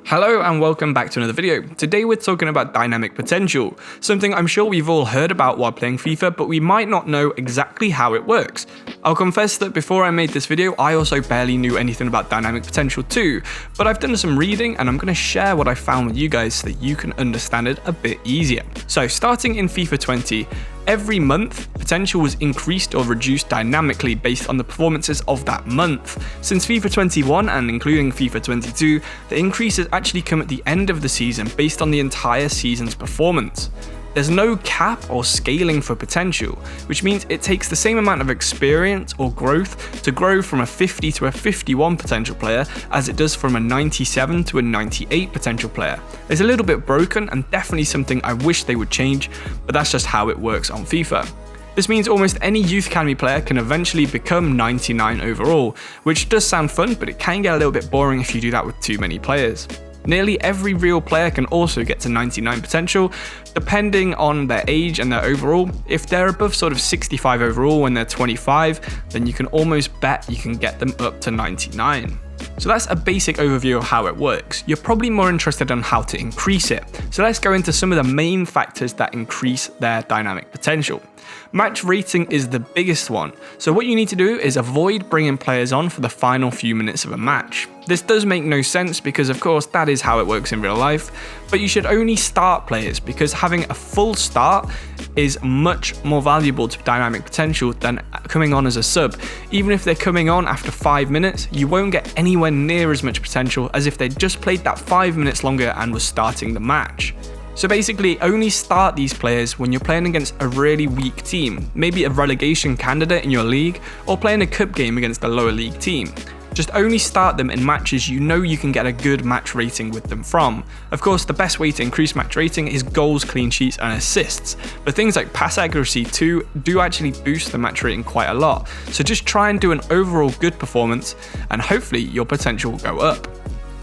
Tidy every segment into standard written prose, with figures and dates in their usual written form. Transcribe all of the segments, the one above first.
Hello and welcome back to another video. Today we're talking about dynamic potential, something I'm sure we've all heard about while playing FIFA, but we might not know exactly how it works. I'll confess that before I made this video, I also barely knew anything about dynamic potential too, but I've done some reading and I'm going to share what I found with you guys so that you can understand it a bit easier. So starting in FIFA 20, every month, potential was increased or reduced dynamically based on the performances of that month. Since FIFA 21 and including FIFA 22, the increases actually come at the end of the season based on the entire season's performance. There's no cap or scaling for potential, which means it takes the same amount of experience or growth to grow from a 50 to a 51 potential player as it does from a 97 to a 98 potential player. It's a little bit broken and definitely something I wish they would change, but that's just how it works on FIFA. This means almost any Youth Academy player can eventually become 99 overall, which does sound fun, but it can get a little bit boring if you do that with too many players. Nearly every real player can also get to 99 potential, depending on their age and their overall. If they're above sort of 65 overall when they're 25, then you can almost bet you can get them up to 99. So that's a basic overview of how it works. You're probably more interested in how to increase it. So let's go into some of the main factors that increase their dynamic potential. Match rating is the biggest one. So what you need to do is avoid bringing players on for the final few minutes of a match. This does make no sense because of course that is how it works in real life, but you should only start players because having a full start is much more valuable to dynamic potential than coming on as a sub. Even if they're coming on after 5 minutes, you won't get anywhere near as much potential as if they just played that 5 minutes longer and was starting the match. So basically, only start these players when you're playing against a really weak team, maybe a relegation candidate in your league, or playing a cup game against a lower league team. Just only start them in matches you know you can get a good match rating with them from. Of course, the best way to increase match rating is goals, clean sheets, and assists, but things like pass accuracy too do actually boost the match rating quite a lot. So just try and do an overall good performance, and hopefully your potential will go up.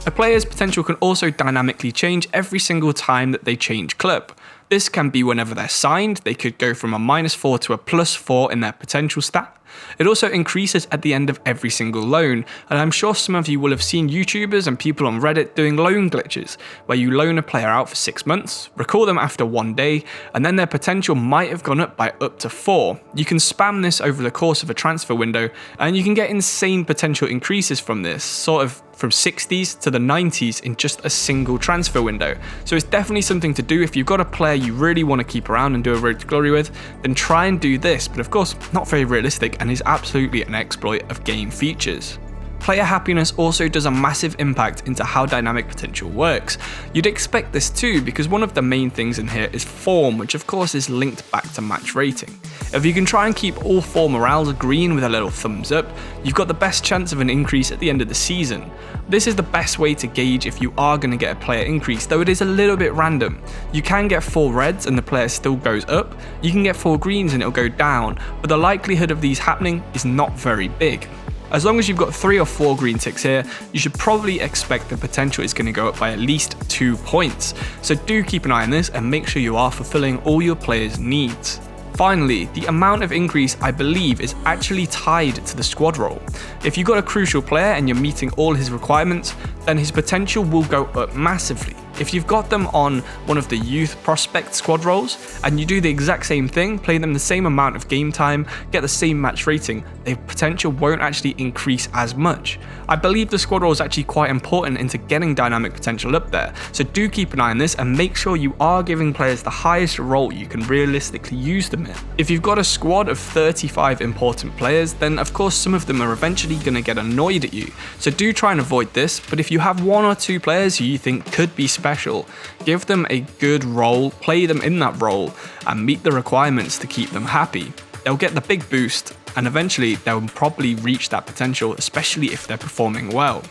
A player's potential can also dynamically change every single time that they change club. This can be whenever they're signed, they could go from a -4 to a +4 in their potential stat. It also increases at the end of every single loan, and I'm sure some of you will have seen YouTubers and people on Reddit doing loan glitches, where you loan a player out for 6 months, recall them after 1 day, and then their potential might have gone up by up to 4. You can spam this over the course of a transfer window, and you can get insane potential increases from this, sort of from 60s to the 90s in just a single transfer window. So it's definitely something to do if you've got a player you really want to keep around and do a road to glory with, then try and do this, but of course not very realistic and is absolutely an exploit of game features. Player happiness also does a massive impact into how dynamic potential works. You'd expect this too because one of the main things in here is form, which of course is linked back to match rating. If you can try and keep all 4 morales green with a little thumbs up, you've got the best chance of an increase at the end of the season. This is the best way to gauge if you are going to get a player increase, though it is a little bit random. You can get 4 reds and the player still goes up, you can get 4 greens and it'll go down, but the likelihood of these happening is not very big. As long as you've got 3 or 4 green ticks here, you should probably expect the potential is going to go up by at least 2 points. So do keep an eye on this and make sure you are fulfilling all your players' needs. Finally, the amount of increase I believe is actually tied to the squad role. If you've got a crucial player and you're meeting all his requirements, then his potential will go up massively. If you've got them on one of the youth prospect squad roles and you do the exact same thing, play them the same amount of game time, get the same match rating, their potential won't actually increase as much. I believe the squad role is actually quite important into getting dynamic potential up there, so do keep an eye on this and make sure you are giving players the highest role you can realistically use them in. If you've got a squad of 35 important players, then of course some of them are eventually going to get annoyed at you, so do try and avoid this, but if you have 1 or 2 players who you think could be special, give them a good role, play them in that role, and meet the requirements to keep them happy. They'll get the big boost, and eventually they'll probably reach that potential, especially if they're performing well.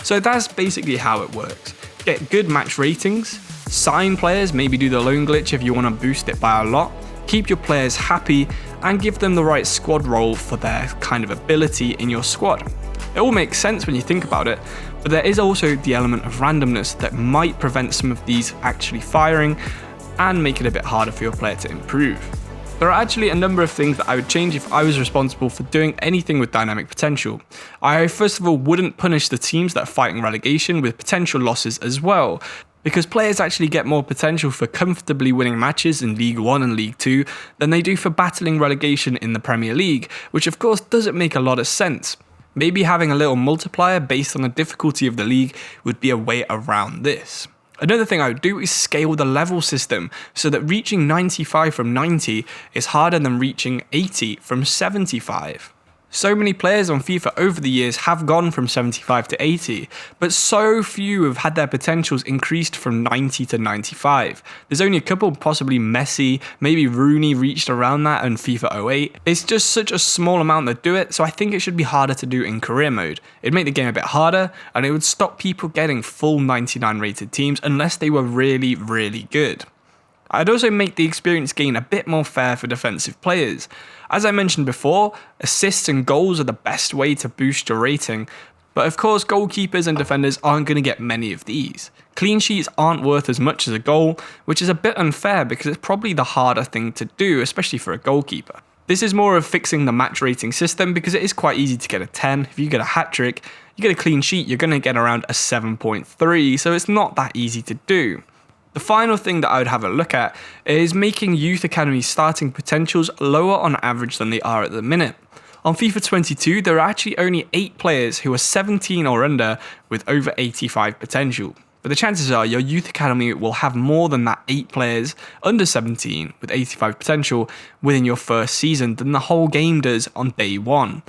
So that's basically how it works. Get good match ratings, sign players, maybe do the loan glitch if you want to boost it by a lot, keep your players happy, and give them the right squad role for their kind of ability in your squad. It all makes sense when you think about it, but there is also the element of randomness that might prevent some of these actually firing and make it a bit harder for your player to improve. There are actually a number of things that I would change if I was responsible for doing anything with dynamic potential. I first of all wouldn't punish the teams that are fighting relegation with potential losses as well, because players actually get more potential for comfortably winning matches in League 1 and League 2 than they do for battling relegation in the Premier League, which of course doesn't make a lot of sense. Maybe having a little multiplier based on the difficulty of the league would be a way around this. Another thing I would do is scale the level system so that reaching 95 from 90 is harder than reaching 80 from 75. So many players on FIFA over the years have gone from 75 to 80, but so few have had their potentials increased from 90 to 95. There's only a couple, possibly Messi, maybe Rooney reached around that in FIFA 08. It's just such a small amount that do it, so I think it should be harder to do in career mode. It'd make the game a bit harder, and it would stop people getting full 99 rated teams unless they were really, really good. I'd also make the experience gain a bit more fair for defensive players. As I mentioned before, assists and goals are the best way to boost your rating, but of course goalkeepers and defenders aren't going to get many of these. Clean sheets aren't worth as much as a goal, which is a bit unfair because it's probably the harder thing to do, especially for a goalkeeper. This is more of fixing the match rating system because it is quite easy to get a 10. If you get a hat-trick, you get a clean sheet, you're going to get around a 7.3, so it's not that easy to do. The final thing that I would have a look at is making youth academy starting potentials lower on average than they are at the minute. On FIFA 22, there are actually only 8 players who are 17 or under with over 85 potential. But the chances are your youth academy will have more than that 8 players under 17 with 85 potential within your first season than the whole game does on day 1.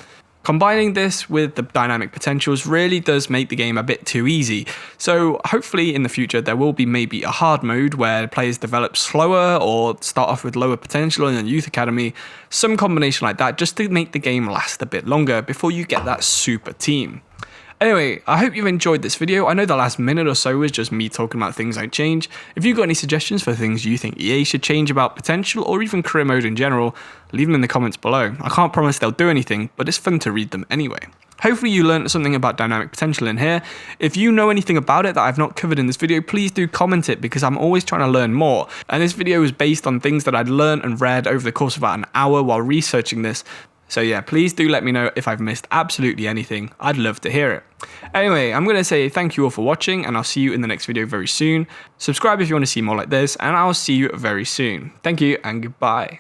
Combining this with the dynamic potentials really does make the game a bit too easy, so hopefully in the future there will be maybe a hard mode where players develop slower or start off with lower potential in the youth academy, some combination like that just to make the game last a bit longer before you get that super team. Anyway, I hope you've enjoyed this video. I know the last minute or so was just me talking about things I'd change. If you've got any suggestions for things you think EA should change about potential or even career mode in general, leave them in the comments below. I can't promise they'll do anything, but it's fun to read them anyway. Hopefully you learned something about dynamic potential in here. If you know anything about it that I've not covered in this video, please do comment it because I'm always trying to learn more. And this video is based on things that I'd learned and read over the course of about an hour while researching this. So yeah, please do let me know if I've missed absolutely anything. I'd love to hear it. Anyway, I'm going to say thank you all for watching and I'll see you in the next video very soon. Subscribe if you want to see more like this and I'll see you very soon. Thank you and goodbye.